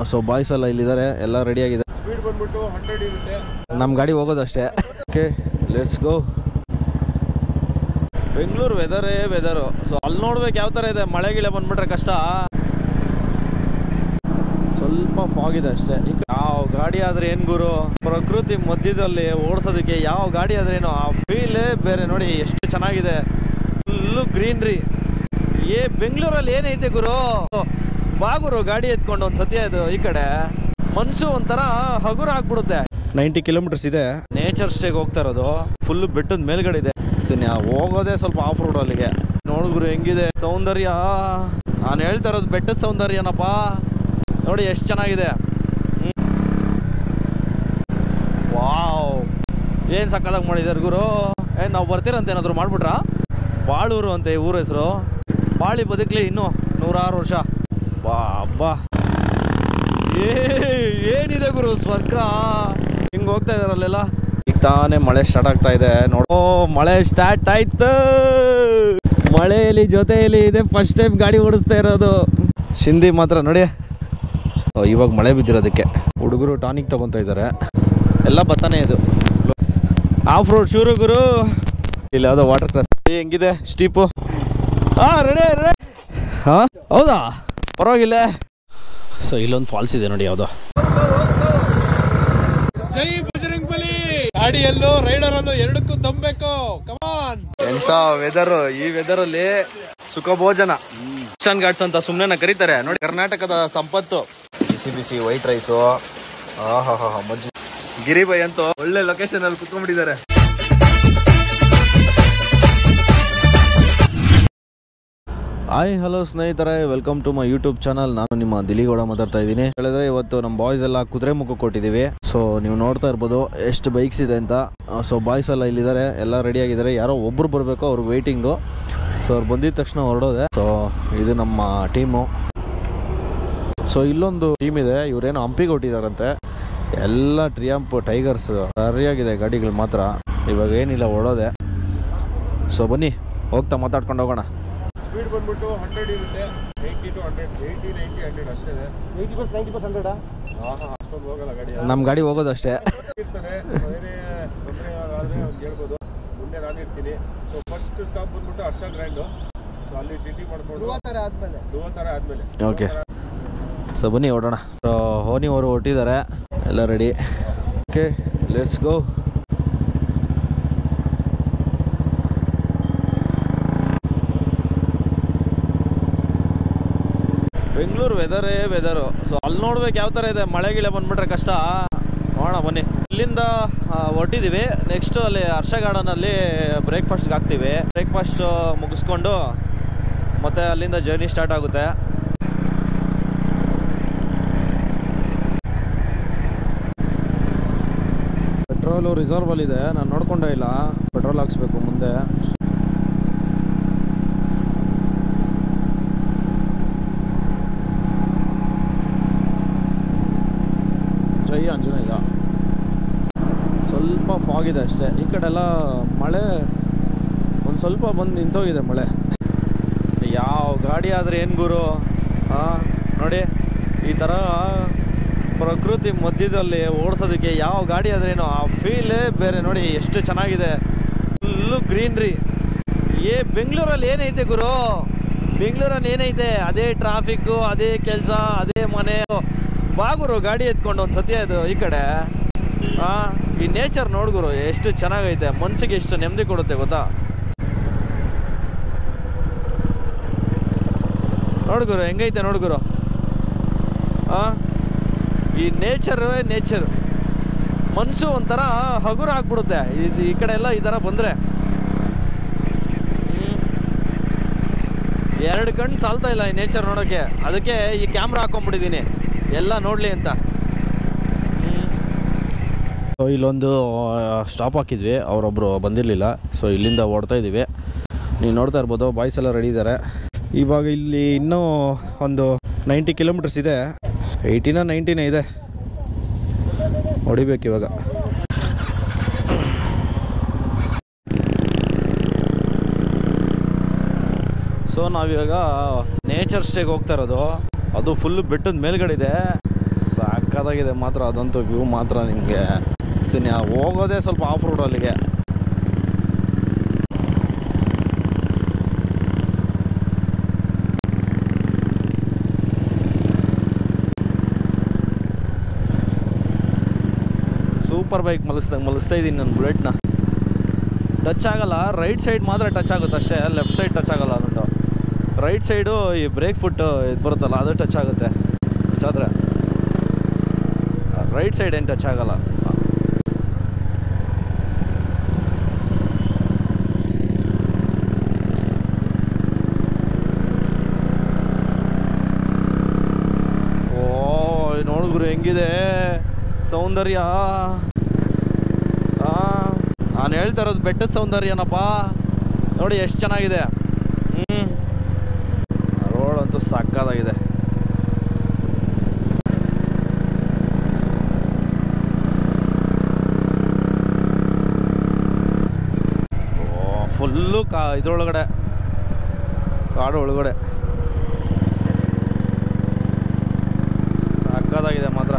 So boys ಎಲ್ಲ ಇಲ್ಲಿದ್ದಾರೆ, ಎಲ್ಲ ರೆಡಿಯಾಗಿದೆ. ಸ್ಪೀಡ್ ಬಂದ್ಬಿಟ್ಟು 100 ಇರುತ್ತೆ, ನಮ್ಮ ಗಾಡಿ ಹೋಗೋದಷ್ಟೇ. Okay let's go. Bengaluru weather. So ಅಲ್ಲಿ ನೋಡ್ಬೇಕು ಯಾವ ಥರ ಇದೆ. ಮಳೆ ಗಿಳೆ ಬಂದ್ಬಿಟ್ರೆ ಕಷ್ಟ. ಸ್ವಲ್ಪ ಫಾಗ್ ಇದೆ ಅಷ್ಟೇ. ಯಾವ ಗಾಡಿ ಆದ್ರೆ ಏನು ಗುರು, ಪ್ರಕೃತಿ ಮಧ್ಯದಲ್ಲಿ ಓಡಿಸೋದಕ್ಕೆ ಯಾವ ಗಾಡಿ ಆದ್ರೇನು ಆ ಫೀಲೇ ಬೇರೆ. ನೋಡಿ ಎಷ್ಟು ಚೆನ್ನಾಗಿದೆ, ಫುಲ್ಲು ಗ್ರೀನ್ರಿ. ಬೆಂಗಳೂರಲ್ಲಿ ಏನೈತೆ ಗುರು, ಬಾ ಗುರು ಗಾಡಿ ಎತ್ಕೊಂಡು ಒಂದು ಸತಿ ಅದು ಈ ಕಡೆ ಮನ್ಸು ಒಂಥರ ಹಗುರ ಆಗ್ಬಿಡುತ್ತೆ. 90 ಕಿಲೋಮೀಟರ್ಸ್ ಇದೆ. ನೇಚರ್ ಸ್ಟೇಗೆ ಹೋಗ್ತಾ ಇರೋದು, ಫುಲ್ ಬೆಟ್ಟದ ಮೇಲ್ಗಡೆ ಇದೆ. ಹೋಗೋದೇ ಸ್ವಲ್ಪ ಆಫ್ ರೋಡ್ ಅಲ್ಲಿಗೆ. ನೋಡಿದ್ರು ಹೆಂಗಿದೆ ಸೌಂದರ್ಯ. ನಾನು ಹೇಳ್ತಾ ಇರೋದು ಬೆಟ್ಟದ ಸೌಂದರ್ಯನಪ್ಪ. ನೋಡಿ ಎಷ್ಟು ಚೆನ್ನಾಗಿದೆ. ವಾವ್, ಏನು ಸಕ್ಕತ್ತಾಗಿ ಮಾಡಿದ್ದಾರೆ ಗುರು. ನಾವು ಬರ್ತೀರಂತ ಏನಾದ್ರು ಮಾಡ್ಬಿಟ್ರಾ? ಬಾಳೂರು ಅಂತೆ ಊರ ಹೆಸರು. ಬಾಳಿ ಬದುಕಲಿ ಇನ್ನೂ 106 ವರ್ಷ. ಬಾ ಏನಿದೆ ಗುರು ಸ್ವರ್ಗ. ಹಿಂಗೆ ಹೋಗ್ತಾ ಇದಾರಲ್ಲೆಲ್ಲ. ಈಗ ತಾನೇ ಮಳೆ ಸ್ಟಾರ್ಟ್ ಆಗ್ತಾ ಇದೆ. ನೋಡೋ ಮಳೆ ಸ್ಟಾರ್ಟ್ ಆಯ್ತು. ಮಳೆಯಲ್ಲಿ ಜೊತೆಯಲ್ಲಿ ಇದೆ, ಫಸ್ಟ್ ಟೈಮ್ ಗಾಡಿ ಓಡಿಸ್ತಾ ಇರೋದು. ಸಿಂಧಿ ಮಾತ್ರ ನೋಡಿ, ಇವಾಗ ಮಳೆ ಬಿದ್ದಿರೋದಕ್ಕೆ ಹುಡುಗರು ಟಾನಿಕ್ ತಗೊತಾ ಇದ್ದಾರೆ. ಎಲ್ಲ ಬತ್ತಾನೆ ಇದು ಆಫ್ ರೋಡ್ ಶೂರು ಗುರು. ಇಲ್ಲಿ ಯಾವುದೋ ವಾಟರ್ ಕ್ರಾಸ್ ಹೆಂಗಿದೆ ಸ್ಟೀಪು. ರೆಡಿ. ಹೌದಾ, ಪರವಾಗಿಲ್ಲ. ಸೊ ಇಲ್ಲೊಂದು ಫಾಲ್ಸ್ ಇದೆ ನೋಡಿ, ಯಾವುದೋ. ಜೈ ಬಜರಂಗ್ ಬಲಿ. ಗಾಡಿಯಲ್ಲೂ ರೈಡರಲ್ಲೂ ಎರಡಕ್ಕೂ ತಂಬೇಕು. ಕಮಾನ್. ಎಂತ ವೆದರ್. ಈ ವೆದರ್ ಅಲ್ಲಿ ಸುಖ ಭೋಜನ. ಕಿಚನ್ ಘಾಟ್ಸ್ ಅಂತ ಸುಮ್ಮನೆ ಕರೀತಾರೆ ನೋಡಿ. ಕರ್ನಾಟಕದ ಸಂಪತ್ತು. ಬಿಸಿ ವೈಟ್ ರೈಸು. ಮಜ್ಜಿ. ಗಿರಿಬೈ ಅಂತೂ ಒಳ್ಳೆ ಲೊಕೇಶನ್ ಅಲ್ಲಿ ಕುತ್ಕೊಂಡ್ಬಿಟ್ಟಿದ್ದಾರೆ. ಹಾಯ್ ಹಲೋ ಸ್ನೇಹಿತರೆ, welcome to my YouTube channel. ನಾನು ನಿಮ್ಮ ದಿಲಿಗೌಡ ಮಾತಾಡ್ತಾ ಇದ್ದೀನಿ. ಹೇಳಿದ್ರೆ ಇವತ್ತು ನಮ್ಮ ಬಾಯ್ಸ್ ಎಲ್ಲ ಕುದುರೆ ಮುಖ ಕೊಟ್ಟಿದ್ದೀವಿ. ಸೊ ನೀವು ನೋಡ್ತಾ ಇರ್ಬೋದು ಎಷ್ಟು ಬೈಕ್ಸ್ ಇದೆ ಅಂತ. ಸೊ ಬಾಯ್ಸ್ ಎಲ್ಲ ಇಲ್ಲಿದ್ದಾರೆ, ಎಲ್ಲ ರೆಡಿಯಾಗಿದ್ದಾರೆ. ಯಾರೋ ಒಬ್ಬರು ಬರಬೇಕು, ಅವ್ರಿಗೆ ವೆಯ್ಟಿಂಗು. ಸೊ ಅವ್ರು ಬಂದಿದ ತಕ್ಷಣ ಹೊರಡೋದೆ. ಸೊ ಇದು ನಮ್ಮ ಟೀಮು. ಸೊ ಇಲ್ಲೊಂದು ಟೀಮ್ ಇದೆ, ಇವರೇನೋ ಹಂಪಿಗೆ ಹೊಟ್ಟಿದಾರಂತೆ. ಎಲ್ಲ ಟ್ರಿಯಂಪ್ ಟೈಗರ್ಸ್ ಸರಿಯಾಗಿದೆ ಗಾಡಿಗಳು ಮಾತ್ರ. ಇವಾಗ ಏನಿಲ್ಲ, ಹೊರಡೋದೆ. ಸೊ ಬನ್ನಿ ಹೋಗ್ತಾ ಮಾತಾಡ್ಕೊಂಡು ಹೋಗೋಣ. ಸ್ಪೀಡ್ ಬಂದ್ಬಿಟ್ಟು 100 ಇರುತ್ತೆ, 80 to 100, 80, 90, 100 ಅಷ್ಟೇ ಇದೆ. 80%, 90%, 100 ಅಷ್ಟೊಂದು ಹೋಗಲ್ಲ ಗಾಡಿ. ನಮ್ಮ ಗಾಡಿ ಹೋಗೋದಷ್ಟೇ ಇರ್ತಾನೆ. ಬೇರೆ ತೊಂದರೆ ಆದರೆ ಅವ್ನು ಹೇಳ್ಬೋದು. ಮುಂದೆ ನಾನು ಇರ್ತೀನಿ. ಸೊ ಫಸ್ಟ್ ಸ್ಟಾಪ್ ಬಂದ್ಬಿಟ್ಟು ಹರ್ಷ ಗ್ರ್ಯಾಂಡು. ಸೊ ಅಲ್ಲಿ ಟಿಟಿ ಮಾಡ್ಕೊಂಡು ಧ್ರುವ ಥರ ಆದಮೇಲೆ ಓಕೆ. ಸೊ ಬನ್ನಿ ಹೊರಡೋಣ. ಸೊ ಹೋನಿ ಅವರು ಹೊಟ್ಟಿದ್ದಾರೆ, ಎಲ್ಲ ready. Okay let's go. Bengaluru weather. So ಅಲ್ಲಿ ನೋಡ್ಬೇಕು ಯಾವ ಥರ ಇದೆ. ಮಳೆ ಗಿಳೆ ಬಂದ್ಬಿಟ್ರೆ ಕಷ್ಟ. ನೋಡೋಣ ಬನ್ನಿ. ಇಲ್ಲಿಂದ ಹೊರಟಿದ್ದೀವಿ. ನೆಕ್ಸ್ಟ್ ಅಲ್ಲಿ ಹರ್ಷ ಗಾರ್ಡನಲ್ಲಿ ಬ್ರೇಕ್ಫಾಸ್ಟ್ಗೆ ಹಾಕ್ತೀವಿ. ಬ್ರೇಕ್ಫಾಸ್ಟ್ ಮುಗಿಸ್ಕೊಂಡು ಮತ್ತೆ ಅಲ್ಲಿಂದ ಜರ್ನಿ ಸ್ಟಾರ್ಟ್ ಆಗುತ್ತೆ. ಪೆಟ್ರೋಲು ರಿಸರ್ವಲ್ಲಿ ಇದೆ, ನಾನು ನೋಡ್ಕೊಂಡೇ ಇಲ್ಲ. ಪೆಟ್ರೋಲ್ ಹಾಕ್ಸ್ಬೇಕು ಮುಂದೆ. ಜೈ ಆಂಜನೇಯ. ಸ್ವಲ್ಪ ಫಾಗ್ ಇದೆ ಅಷ್ಟೇ. ಈ ಕಡೆ ಎಲ್ಲ ಮಳೆ ಒಂದು ಸ್ವಲ್ಪ ಬಂದು ನಿಂತೋಗಿದೆ ಮಳೆ. ಯಾವ ಗಾಡಿ ಆದರೆ ಏನು ಗುರು. ನೋಡಿ ಈ ಥರ ಪ್ರಕೃತಿ ಮಧ್ಯದಲ್ಲಿ ಓಡಿಸೋದಕ್ಕೆ ಯಾವ ಗಾಡಿ ಆದ್ರೇನು ಆ ಫೀಲೇ ಬೇರೆ. ನೋಡಿ ಎಷ್ಟು ಚೆನ್ನಾಗಿದೆ, ಫುಲ್ಲು ಗ್ರೀನ್ರಿ. ಬೆಂಗಳೂರಲ್ಲಿ ಏನೈತೆ ಗುರು, ಬೆಂಗಳೂರಲ್ಲಿ ಏನೈತೆ? ಅದೇ ಟ್ರಾಫಿಕ್ಕು, ಅದೇ ಕೆಲಸ, ಅದೇ ಮನೆ. ಬಾ ಗುರು ಗಾಡಿ ಎತ್ಕೊಂಡು ಒಂದು ಸತಿ ಅದು ಈ ಕಡೆ. ಈ ನೇಚರ್ ನೋಡ್ಗುರು ಎಷ್ಟು ಚೆನ್ನಾಗೈತೆ. ಮನಸ್ಸಿಗೆ ಎಷ್ಟು ನೆಮ್ಮದಿ ಕೊಡುತ್ತೆ ಗೊತ್ತಾ. ನೋಡ್ಗುರು ಹೆಂಗೈತೆ ನೋಡ್ಗುರು. ಈ ನೇಚರ್ ಮನಸ್ಸು ಒಂಥರ ಹಗುರ ಆಗ್ಬಿಡುತ್ತೆ. ಈ ಕಡೆ ಎಲ್ಲ ಈ ಥರ ಬಂದರೆ. ಎರಡು ಕಣ್ಣು ಸಾಲ್ತಾ ಇಲ್ಲ ಈ ನೇಚರ್ ನೋಡೋಕ್ಕೆ. ಅದಕ್ಕೆ ಈ ಕ್ಯಾಮ್ರಾ ಹಾಕೊಂಡ್ಬಿಟ್ಟಿದ್ದೀನಿ ಎಲ್ಲ ನೋಡಲಿ ಅಂತ. ಸೊ ಇಲ್ಲೊಂದು ಸ್ಟಾಪ್ ಹಾಕಿದ್ವಿ, ಅವರೊಬ್ಬರು ಬಂದಿರಲಿಲ್ಲ. ಸೊ ಇಲ್ಲಿಂದ ಓಡ್ತಾ ಇದ್ದೀವಿ. ನೀವು ನೋಡ್ತಾ ಇರ್ಬೋದು ಬಾಯ್ಸ್ ಎಲ್ಲ ರೆಡಿ ಇದ್ದಾರೆ. ಇವಾಗ ಇಲ್ಲಿ ಇನ್ನೂ ಒಂದು 90 ಕಿಲೋಮೀಟರ್ಸ್ ಇದೆ. 80 90 ಇದೆ, ಹೊಡಿಬೇಕು ಇವಾಗ. ಸೊ ನಾವಿವಾಗ ನೇಚರ್ ಸ್ಟೇಗೆ ಹೋಗ್ತಾ ಇರೋದು. ಅದು ಫುಲ್ ಬೆಟ್ಟದ ಮೇಲ್ಗಡೆ ಇದೆ. ಸಕ್ಕತ್ತಾಗಿದೆ ಮಾತ್ರ, ಅದಂತೂ ವ್ಯೂ ಮಾತ್ರ ನಿಮಗೆ ಸಿನಿ ಹೋಗೋದೇ ಸ್ವಲ್ಪ ಆಫ್ ರೋಡ್ ಅಲ್ಲಿಗೆ. ಸೂಪರ್ ಬೈಕ್ ಮಲಗಿಸ್ತಾ ಇದ್ದೀನಿ ನಾನು ಬುಲೆಟ್ನ. ಟಚ್ ಆಗಲ್ಲ, ರೈಟ್ ಸೈಡ್ ಮಾತ್ರ ಟಚ್ ಆಗುತ್ತೆ ಅಷ್ಟೇ, ಲೆಫ್ಟ್ ಸೈಡ್ ಟಚ್ ಆಗಲ್ಲ ಅನ್ನೋದು. ರೈಟ್ ಸೈಡು ಈ ಬ್ರೇಕ್ ಫುಟ್ ಇದು ಬರುತ್ತಲ್ಲ ಅದು ಟಚ್ ಆಗುತ್ತೆ. ಟಚ್ ಆದರೆ ರೈಟ್ ಸೈಡ್ ಏನು ಟಚ್ ಆಗಲ್ಲ. ಓ ನೋಡಿದ್ರು ಹೆಂಗಿದೆ ಸೌಂದರ್ಯ. ನಾನು ಹೇಳ್ತಾ ಇರೋದು ಬೆಟ್ಟದ ಸೌಂದರ್ಯನಪ್ಪ, ನೋಡಿ ಎಷ್ಟು ಚೆನ್ನಾಗಿದೆ. ರೋಡ್ ಅಂತೂ ಸಕ್ಕತ್ತಾಗಿದೆ. ಫುಲ್ಲು ಇದ್ರೊಳಗಡೆ ಕಾಡು ಒಳಗಡೆ ಸಕ್ಕತ್ತಾಗಿದೆ ಮಾತ್ರ.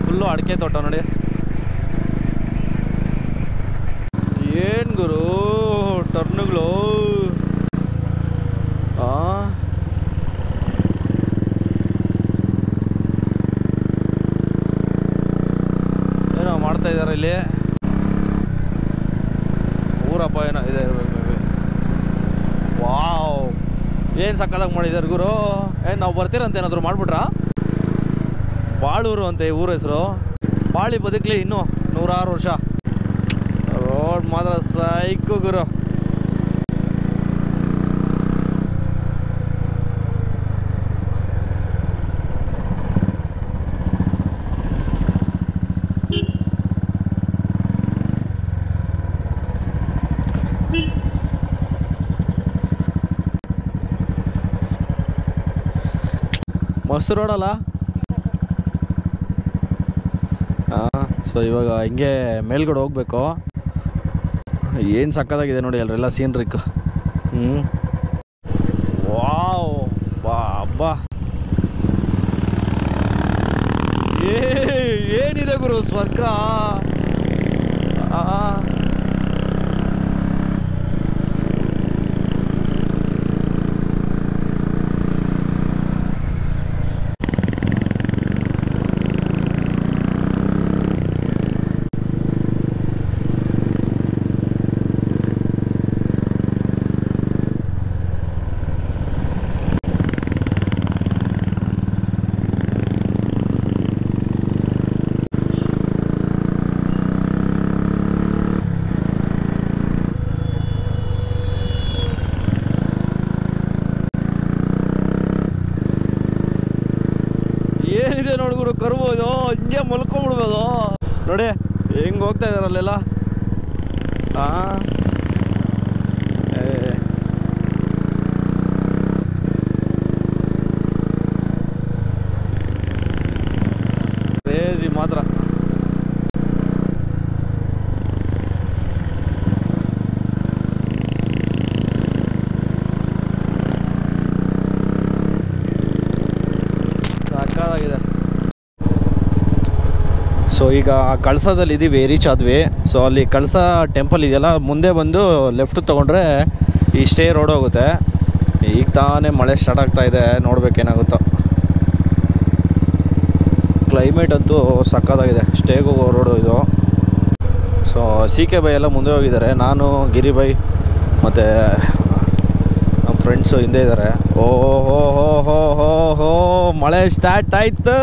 ಫುಲ್ಲು ಅಡಿಕೆ ತೋಟ ನೋಡಿ. ಏನು ಗುರು ಟರ್ನುಗಳು. ಏನೋ ಮಾಡ್ತಾ ಇದ್ದಾರೆ ಇಲ್ಲಿ. ಊರಪ್ಪ ಏನೋ ಇದೆ ಇರಬೇಕು. ವಾವ್ ಏನು ಸಕ್ಕತ್ತಾಗಿ ಮಾಡಿದ್ದಾರೆ ಗುರು. ನಾವು ಬರ್ತೀರಂತ ಏನಾದರೂ ಮಾಡಿಬಿಟ್ರಾ? ಬಾಳೂರು ಅಂತ ಈ ಊರ ಹೆಸರು. ಬಾಳಿ ಬದುಕಲಿ ಇನ್ನೂ 100 ವರ್ಷ. ರೋಡ್ ಮಾತ್ರ ಸೈಕು ಗುರು. ಮಸ್ತ್ ರೋಡಲ್ಲ. ಸೊ ಇವಾಗ ಹಿಂಗೆ ಮೇಲ್ಗಡೆ ಹೋಗ್ಬೇಕು. ಏನು ಸಕ್ಕತ್ತಾಗಿದೆ ನೋಡಿ ಅಲ್ಲೆಲ್ಲ ಸೀನ್ರಿಕ್. ವಾವ್ ಬಾ ಏನಿದೆ ಗುರು ಸ್ವರ್ಗ. ಏನಿದೆ ನೋಡಿ ಗುರು, ಕರ್ಬೋದು ಹಿಂಗೆ ಮಲ್ಕೊಂಡ್ಬಿಡ್ಬೋದು ನೋಡಿ ಹೆಂಗೆ ಹೋಗ್ತಾ ಇದಾರೆ ಅಲ್ಲೆಲ್ಲ. ಕ್ರೇಜಿ ಮಾತ್ರ. ಸಾಕಾಗಿದೆ. ಸೊ ಈಗ ಕಳಸದಲ್ಲಿ ಇದ್ದೀವಿ, ರೀಚ್ ಆದ್ವಿ. ಸೊ ಅಲ್ಲಿ ಕಳಸ ಟೆಂಪಲ್ ಇದೆಯಲ್ಲ, ಮುಂದೆ ಬಂದು ಲೆಫ್ಟ್ ತೊಗೊಂಡ್ರೆ ಈ ಸ್ಟೇ ರೋಡ್ ಹೋಗುತ್ತೆ. ಈಗ ತಾನೇ ಮಳೆ ಸ್ಟಾರ್ಟ್ ಆಗ್ತಾ ಇದೆ, ನೋಡ್ಬೇಕೇನಾಗುತ್ತೋ. ಕ್ಲೈಮೇಟ್ ಅಂತೂ ಸಕ್ಕತ್ತಾಗಿದೆ. ಸ್ಟೇಗೆ ಹೋಗೋ ರೋಡು ಇದು. ಸೊ CK ಬೈ ಎಲ್ಲ ಮುಂದೆ ಹೋಗಿದ್ದಾರೆ, ನಾನು ಗಿರಿ ಬೈ ಮತ್ತು ನಮ್ಮ ಫ್ರೆಂಡ್ಸು ಹಿಂದೆ ಇದ್ದಾರೆ. ಓಹೋ ಹೋ ಹೋ ಹೋ ಹೋ ಮಳೆ ಸ್ಟಾರ್ಟ್ ಆಯ್ತು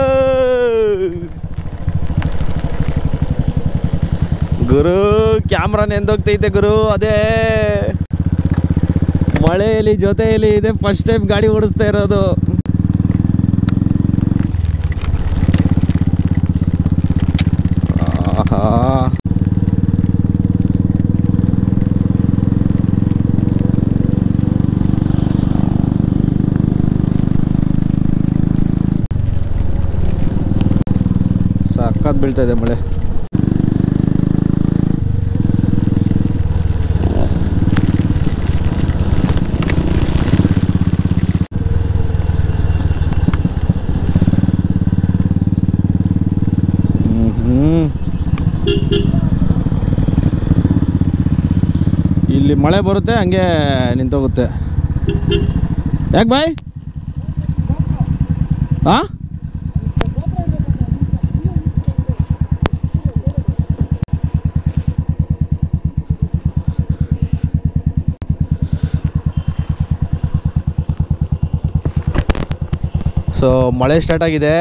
ಗುರು. ಕ್ಯಾಮ್ರಾ ನೆಂದೋಗ್ತೈತೆ ಗುರು. ಅದೇ ಮಳೆಯಲ್ಲಿ ಜೊತೆಯಲ್ಲಿ ಇದೆ, ಫಸ್ಟ್ ಟೈಮ್ ಗಾಡಿ ಓಡಿಸ್ತಾ ಇರೋದು. ಸಕ್ಕತ್ ಬೀಳ್ತಾ ಇದೆ ಮಳೆ. ಇಲ್ಲಿ ಮಳೆ ಬರುತ್ತೆ ಹಂಗೆ ನಿಂತೋಗುತ್ತೆ. ಯಾಕೆ ಬಾಯ್? ಹಾಂ, ಸೊ ಮಳೆ ಸ್ಟಾರ್ಟ್ ಆಗಿದೆ.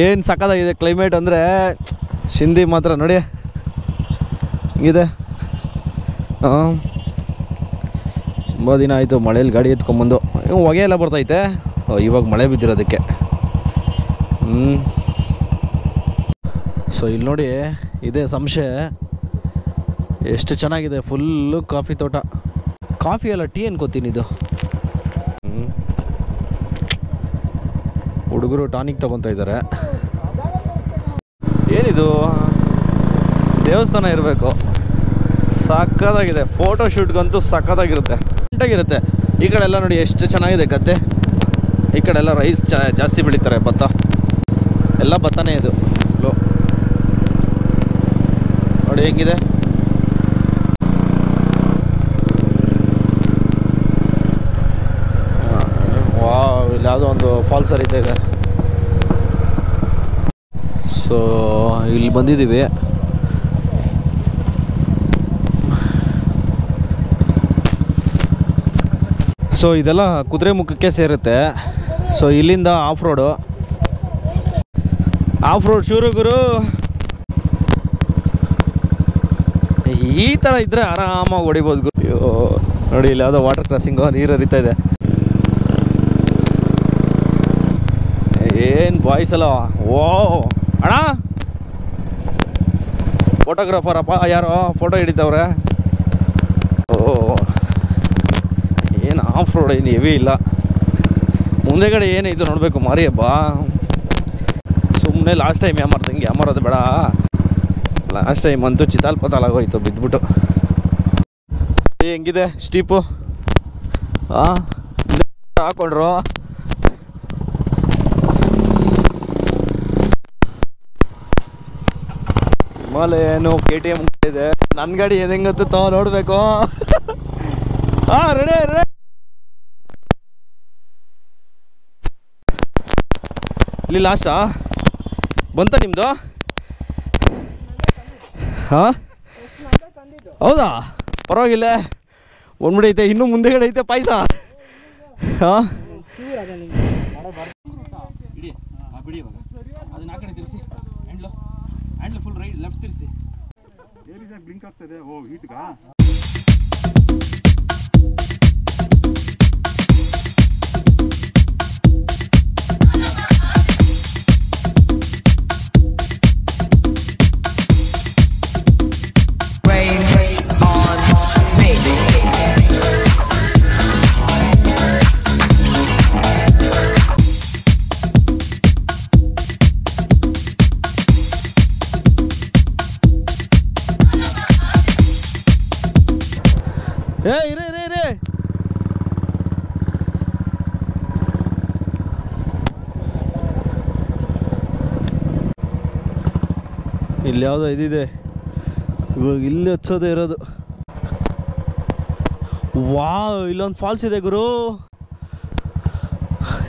ಏನು ಸಖತ್ತಾಗಿದೆ ಕ್ಲೈಮೇಟ್ ಅಂದರೆ, ಸಿಂಧಿ ಮಾತ್ರ ನೋಡಿ ಹಿಂಗಿದೆ. ತುಂಬ ದಿನ ಆಯಿತು ಮಳೇಲಿ ಗಾಡಿ ಎತ್ಕೊಂಬಂದು. ಹೊಗೆ ಎಲ್ಲ ಬರ್ತೈತೆ, ಇವಾಗ ಮಳೆ ಬಿದ್ದಿರೋದಕ್ಕೆ. ಸೊ ಇಲ್ಲಿ ನೋಡಿ, ಇದೆ ಸಂಶಯ. ಎಷ್ಟು ಚೆನ್ನಾಗಿದೆ, ಫುಲ್ಲು ಕಾಫಿ ತೋಟ. ಕಾಫಿ ಅಲ್ಲ, ಟೀ ಅನ್ಕೋತೀನಿ ಇದು. ಹುಡುಗರು ಟಾನಿಕ್ ತೊಗೊತಾ ಇದ್ದಾರೆ. ಏನಿದು, ದೇವಸ್ಥಾನ ಇರಬೇಕು. ಸಕ್ಕತ್ತಾಗಿದೆ, ಫೋಟೋ ಶೂಟ್ಗಂತೂ ಸಕ್ಕತ್ತಾಗಿರುತ್ತೆ, ನೀಟಾಗಿರುತ್ತೆ. ಈ ಕಡೆ ಎಲ್ಲ ನೋಡಿ ಎಷ್ಟು ಚೆನ್ನಾಗಿದೆ ಗದ್ದೆ. ಈ ಕಡೆ ಎಲ್ಲ ರೈಸ್ ಜಾಸ್ತಿ ಬೆಳೀತಾರೆ, ಭತ್ತ ಎಲ್ಲ ಭತ್ತನೇ ಇದು. ನೋಡಿ ಹೆಂಗಿದೆ. ವಾವ್, ಇಲ್ಲಿ ಯಾವುದೋ ಒಂದು ಫಾಲ್ಸ್ ಹರಿತಾ ಇದೆ. ಸೊ ಇಲ್ಲಿ ಬಂದಿದ್ದೀವಿ. ಸೊ ಇದೆಲ್ಲ ಕುದುರೆಮುಖಕ್ಕೆ ಸೇರುತ್ತೆ. ಸೊ ಇಲ್ಲಿಂದ ಆಫ್ ರೋಡು ಶುರು ಗುರು. ಈ ಥರ ಇದ್ದರೆ ಆರಾಮಾಗಿ ಹೊಡಿಬೋದು ಗುರು. ನೋಡಿ ಇಲ್ಲಿ ಯಾವುದೋ ವಾಟರ್ ಕ್ರಾಸಿಂಗು, ನೀರು ಹರಿತಾ ಇದೆ. ಏನು ಬಾಯ್ಸ್ ಅಲ್ಲ. ಓ ಅಣ್ಣ, ಫೋಟೋಗ್ರಾಫರಪ್ಪ ಯಾರೋ ಫೋಟೋ ಹಿಡಿತವ್ರೆ. ಓ, ಏನು ಆಫ್ ರೋಡ್ ಏನು ಹೆವಿ ಇಲ್ಲ. ಮುಂದೆಗಡೆ ಏನು ಇದು ನೋಡಬೇಕು ಮಾರಿ ಹಬ್ಬ. ಸುಮ್ಮನೆ ಲಾಸ್ಟ್ ಟೈಮ್ ಯಾಮಾರೋದು ಬೇಡ. ಲಾಸ್ಟ್ ಟೈಮ್ ಅಂತೂ ಚಿತಾಲ್ ಆಗೋಯ್ತು ಬಿದ್ದುಬಿಟ್ಟು. ಹೆಂಗಿದೆ ಸ್ಟೀಪು? ಹಾಂ, ಹಾಕೊಂಡ್ರು. ಹಿಮಾಲಯನು KTM ಇದೆ. ನನ್ನ ಗಾಡಿ ಹೆಂಗತ್ತು ನೋಡಬೇಕು. ಹಾಂ, ರೆಡಿ. ಇಲ್ಲಿ ಲಾಸ್ಟಾ ಬಂತ ನಿಮ್ಮದು? ಹಾಂ, ಹೌದಾ? ಪರವಾಗಿಲ್ಲ, ಒಂದ್ಬಿಡಿ ಐತೆ. ಇನ್ನೂ ಮುಂದೆಗಡೆ ಐತೆ ಪಾಯಸ. ಹಾಂ, ಅದನ್ನ ಆ ಕಡೆ ತಿರ್ಸಿ. ಹ್ಯಾಂಡ್ಲ್ ಫುಲ್ ರೈಟ್ ಲೆಫ್ಟ್ ತಿರ್ಸಿ. ಬ್ಲಿಂಕ್ ಆಗ್ತದೆ. ಓ, ಹೀಟ್ಗಾ? ಇರೇ ಇಲ್ಲಿ ಯಾವುದೋ ಇದಿದೆ. ಇವಾಗ ಇಲ್ಲಿ ಹಚ್ಚೋದೇ ಇರೋದು. ವಾವ್, ಇಲ್ಲೊಂದು ಫಾಲ್ಸ್ ಇದೆ ಗುರು.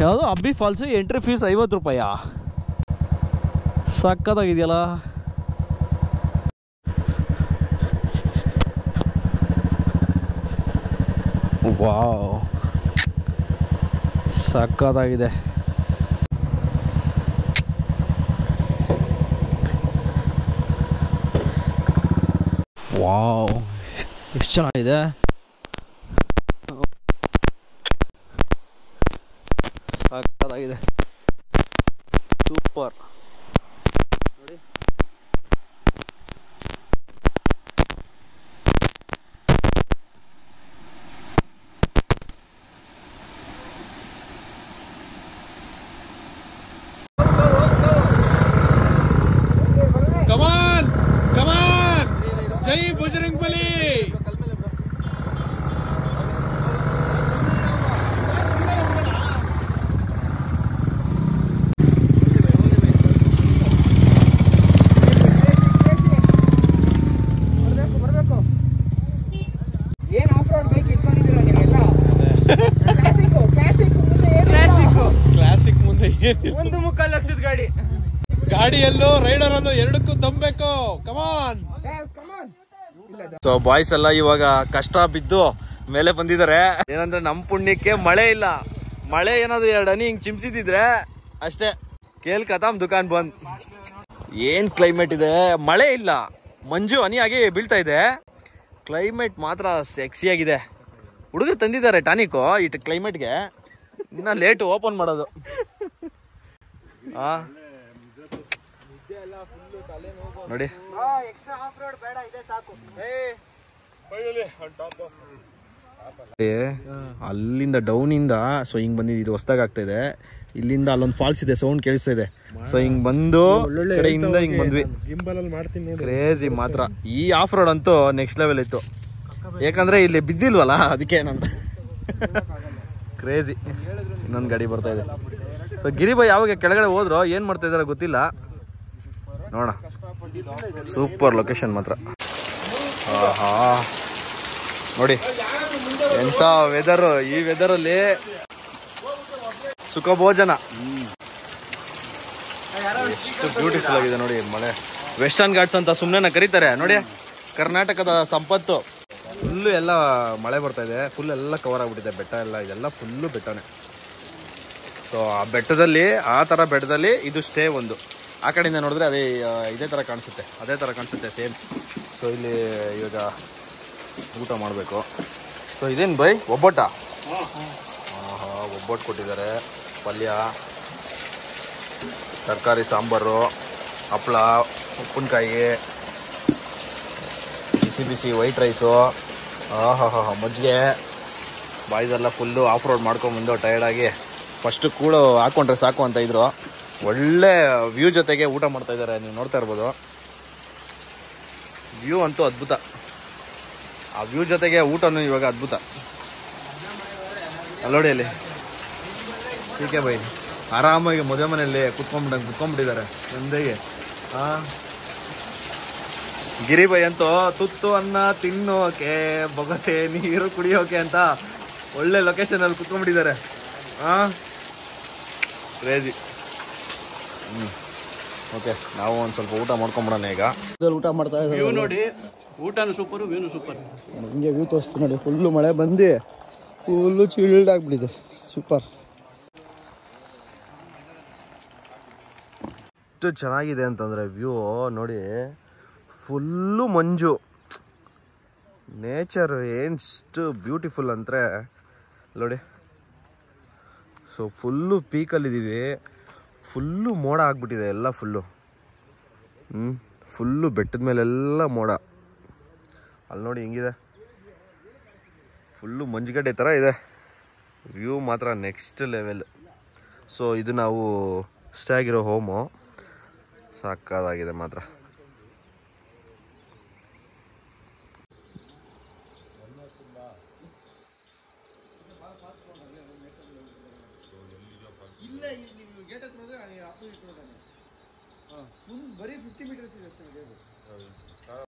ಯಾವುದೋ ಅಬ್ಬಿ ಫಾಲ್ಸು. ಎಂಟ್ರಿ ಫೀಸ್ 50 ರೂಪಾಯಿ. ಸಕ್ಕತ್ತಾಗಿದೆಯಲ್ಲ. ವಾವ್, ಸಕ್ಕತ್ತಾಗಿದೆ. ವಾವ್, ಎಷ್ಟು ಚೆನ್ನಾಗಿದೆ. ಸಕ್ಕತ್ತಾಗಿದೆ, ಸೂಪರ್. ನೋಡಿ, ಜೈ ಬಜರಂಗ್ ಬಲಿ. ಲಕ್ಷದ ಗಾಡಿ. ಗಾಡಿಯಲ್ಲೂ ರೈಡರಲ್ಲೂ ಎರಡಕ್ಕೂ ದಮ್ಬೇಕು. ಕಮಾನ್. ಸೊ ಬಾಯ್ಸ್ ಎಲ್ಲ ಇವಾಗ ಕಷ್ಟ ಬಿದ್ದು ಮೇಲೆ ಬಂದಿದ್ದಾರೆ. ಏನಂದ್ರೆ ನಮ್ ಪುಣ್ಯಕ್ಕೆ ಮಳೆ ಇಲ್ಲ. ಮಳೆ ಏನಾದ್ರು 2 ಹನಿ ಹಿಂಗ್ ಚಿಮ್ಸಿದ್ರೆ ಅಷ್ಟೇ, ಕೇಲ್ ಕತಾಮ್ ದುಕಾನ್ ಬಂದ್. ಏನ್ ಕ್ಲೈಮೇಟ್ ಇದೆ, ಮಳೆ ಇಲ್ಲ, ಮಂಜು ಹನಿಯಾಗಿ ಬೀಳ್ತಾ ಇದೆ. ಕ್ಲೈಮೇಟ್ ಮಾತ್ರ ಸೆಕ್ಸಿ ಆಗಿದೆ. ಹುಡುಗರು ತಂದಿದ್ದಾರೆ ಟಾನಿಕು ಈ ಕ್ಲೈಮೇಟ್ಗೆ. ಇನ್ನ ಲೇಟು ಓಪನ್ ಮಾಡೋದು. ನೋಡಿ ಅಲ್ಲಿಂದ ಡೌನ್ ಇಂದ ಸೊ ಹಿಂಗ್ ಬಂದಿದ್ದು. ಇದು ಹೊಸದಾಗ ಆಗ್ತಾ ಇದೆ. ಇಲ್ಲಿಂದ ಅಲ್ಲೊಂದು ಫಾಲ್ಸ್ ಇದೆ, ಸೌಂಡ್ ಕೇಳಿಸ್ತಾ ಇದೆ. ಸೊ ಹಿಂಗ್ ಬಂದು ಕಡೆಯಿಂದ ಹಿಂಗ್ ಬಂದ್ವಿ. ಕ್ರೇಜಿ ಮಾತ್ರ. ಈ ಆಫ್ ರೋಡ್ ಅಂತೂ ನೆಕ್ಸ್ಟ್ ಲೆವೆಲ್ ಇತ್ತು. ಯಾಕಂದ್ರೆ ಇಲ್ಲಿ ಬಿದ್ದಿಲ್ವಲ್ಲ, ಅದಕ್ಕೆ ನಾನು ಕ್ರೇಜಿ. ಇನ್ನೊಂದು ಗಾಡಿ ಬರ್ತಾ ಇದೆ. ಸೊ ಗಿರಿಬಾಯ್ ಯಾವಾಗ ಕೆಳಗಡೆ ಹೋದ್ರು ಏನ್ ಮಾಡ್ತಾ ಇದಾರೆ ಗೊತ್ತಿಲ್ಲ, ನೋಡೋಣ. ಸೂಪರ್ ಲೊಕೇಶನ್ ಮಾತ್ರ. ಆಹಾ ನೋಡಿ ಎಂತ ವೆದರ್. ಈ ವೆದರಲ್ಲಿ ಸುಖ ಭೋಜನ. ಎಷ್ಟು ಬ್ಯೂಟಿಫುಲ್ ಆಗಿದೆ ನೋಡಿ ಮಳೆ. ವೆಸ್ಟರ್ನ್ ಘಾಟ್ಸ್ ಅಂತ ಸುಮ್ಮನೆ ಕರೀತಾರೆ ನೋಡಿ. ಕರ್ನಾಟಕದ ಸಂಪತ್ತು. ಫುಲ್ಲು ಎಲ್ಲ ಮಳೆ ಬರ್ತಾ ಇದೆ. ಫುಲ್ ಎಲ್ಲ ಕವರ್ ಆಗ್ಬಿಟ್ಟಿದೆ ಬೆಟ್ಟ ಎಲ್ಲ. ಇದೆಲ್ಲ ಫುಲ್ಲು ಬೆಟ್ಟನೇ. ಸೊ ಆ ಬೆಟ್ಟದಲ್ಲಿ, ಆ ಥರ ಬೆಟ್ಟದಲ್ಲಿ ಇದು ಸ್ಟೇ ಒಂದು. ಆ ಕಡೆಯಿಂದ ನೋಡಿದ್ರೆ ಇದೇ ಥರ ಕಾಣಿಸುತ್ತೆ ಸೇಮ್. ಸೊ ಇಲ್ಲಿ ಇವಾಗ ಊಟ ಮಾಡಬೇಕು. ಸೊ ಇದೇನು ಬೈ ಒಬ್ಬಟ್ಟ? ಒಬ್ಬಟ್ಟು ಕೊಟ್ಟಿದ್ದಾರೆ. ಪಲ್ಯ, ತರಕಾರಿ, ಸಾಂಬಾರು, ಹಪ್ಪಳ, ಉಪ್ಪಿನಕಾಯಿ, ಬಿಸಿ ವೈಟ್ ರೈಸು, ಮಜ್ಜಿಗೆ. ಬಾಯ್ಸೆಲ್ಲ ಫುಲ್ಲು ಆಫ್ ರೋಡ್ ಮಾಡ್ಕೊಂಬಂದು ಟಯರ್ಡಾಗಿ ಫಸ್ಟು ಕೂಳು ಹಾಕ್ಕೊಂಡ್ರೆ ಸಾಕು ಅಂತ ಇದ್ರು. ಒಳ್ಳೆ ವ್ಯೂ ಜೊತೆಗೆ ಊಟ ಮಾಡ್ತಾ ಇದ್ದಾರೆ. ನೀವು ನೋಡ್ತಾ ಇರ್ಬೋದು. ವ್ಯೂ ಅಂತೂ ಅದ್ಭುತ. ಆ ವ್ಯೂ ಜೊತೆಗೆ ಊಟನೂ ಇವಾಗ ಅದ್ಭುತ. ಅಲ್ಲೋಡಿ ಅಲ್ಲಿ ಟೀಕೆ ಬೈ ಆರಾಮಾಗಿ ಮದುವೆ ಮನೆಯಲ್ಲಿ ಕುತ್ಕೊಂಡ್ಬಿಟ್ಟಿದ್ದಾರೆ ಒಂದೇಗೆ. ಗಿರಿಬೈ ಅಂತೂ ತುತ್ತು ಅನ್ನ ತಿನ್ನೋಕೆ, ಬೊಗಸೆ ನೀರು ಕುಡಿಯೋಕೆ ಅಂತ ಒಳ್ಳೆ ಲೊಕೇಶನ್ ಅಲ್ಲಿ ಕುತ್ಕೊಂಡ್ಬಿಟ್ಟಿದ್ದಾರೆ. ಕ್ರೇಜಿ. ಓಕೆ, ನಾವು ಒಂದು ಸ್ವಲ್ಪ ಊಟ ಮಾಡ್ಕೊಂಬಿಡೋಣ ಈಗ. ಊಟ ಮಾಡ್ತಾ ಇದ್ದೀವಿ. ವ್ಯೂ ನೋಡಿ, ಊಟನೂ ಸೂಪರು, ವ್ಯೂನು ಸೂಪರ್. ಹಿಂಗೆ ವ್ಯೂ ತೋರಿಸ್ತೀನಿ ನೋಡಿ. ಫುಲ್ಲು ಮಳೆ ಬಂದು ಫುಲ್ಲು ಚಿಲ್ಡ್ ಆಗಿಬಿಟ್ಟಿದೆ. ಸೂಪರ್. ಎಷ್ಟು ಚೆನ್ನಾಗಿದೆ ಅಂತಂದರೆ ವ್ಯೂ ನೋಡಿ. ಫುಲ್ಲು ಮಂಜು. ನೇಚರ್ ಎಷ್ಟು ಬ್ಯೂಟಿಫುಲ್ ಅಂದರೆ ನೋಡಿ. So full ಪೀಕಲ್ಲಿದ್ದೀವಿ. ಫುಲ್ಲು ಮೋಡ ಆಗ್ಬಿಟ್ಟಿದೆ ಎಲ್ಲ. ಫುಲ್ಲು ಬೆಟ್ಟದ ಮೇಲೆಲ್ಲ ಮೋಡ. ಅಲ್ಲಿ ನೋಡಿ ಹಿಂಗಿದೆ. ಫುಲ್ಲು ಮಂಜುಗಡ್ಡೆ ಥರ ಇದೆ. ವ್ಯೂ ಮಾತ್ರ ನೆಕ್ಸ್ಟ್ ಲೆವೆಲ್. ಸೊ ಇದು ನಾವು ಸ್ಟೇ ಆಗಿರೋ ಹೋಮು. ಸಾಕಾಗಿದೆ ಮಾತ್ರ. ಬರೀ 50 ಮೀಟರ್ಸ್ ಇದೆ.